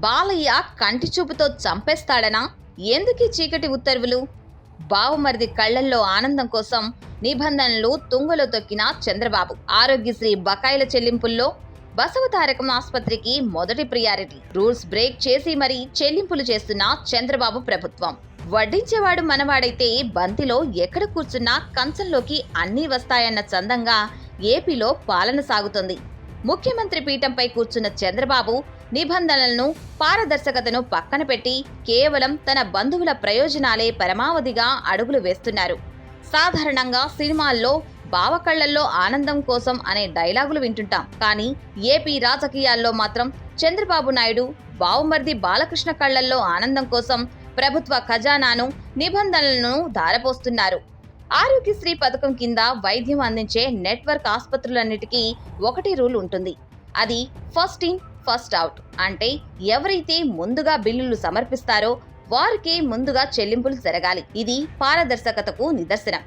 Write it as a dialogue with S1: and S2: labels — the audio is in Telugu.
S1: బాలయ్య కంటి చూపుతో చంపేస్తాడనా? ఎందుకీ చీకటి ఉత్తర్వులు? బావమరిది కళ్లల్లో ఆనందం కోసం నిబంధనలు తుంగలో తొక్కిన చంద్రబాబు. ఆరోగ్యశ్రీ బకాయిల చెల్లింపుల్లో బసవతారకం ఆస్పత్రికి మొదటి ప్రియారిటీ. రూల్స్ బ్రేక్ చేసి మరీ చెల్లింపులు చేస్తున్న చంద్రబాబు ప్రభుత్వం. వడ్డించేవాడు మనవాడైతే బంతిలో ఎక్కడ కూర్చున్నా కంచంలోకి అన్నీ వస్తాయన్న చందంగా ఏపీలో పాలన సాగుతోంది. ముఖ్యమంత్రి పీఠంపై కూర్చున్న చంద్రబాబు నిబంధనలను, పారదర్శకతను పక్కన పెట్టి కేవలం తన బంధువుల ప్రయోజనాలే పరమావధిగా అడుగులు వేస్తున్నారు. సాధారణంగా సినిమాల్లో బావ కళ్లల్లో ఆనందం కోసం అనే డైలాగులు వింటుంటాం. కానీ ఏపీ రాజకీయాల్లో మాత్రం చంద్రబాబు నాయుడు బావమర్ది బాలకృష్ణ కళ్లల్లో ఆనందం కోసం ప్రభుత్వ ఖజానాను, నిబంధనలను ధారపోస్తున్నారు. ఆరోగ్యశ్రీ పథకం కింద వైద్యం అందించే నెట్వర్క్ ఆసుపత్రులన్నిటికీ ఒకటి రూల్ ఉంటుంది. అది ఫస్ట్ ఇన్ ఫస్ట్ అవుట్. అంటే ఎవరైతే ముందుగా బిల్లులు సమర్పిస్తారో వారికే ముందుగా చెల్లింపులు జరగాలి. ఇది పారదర్శకతకు నిదర్శనం.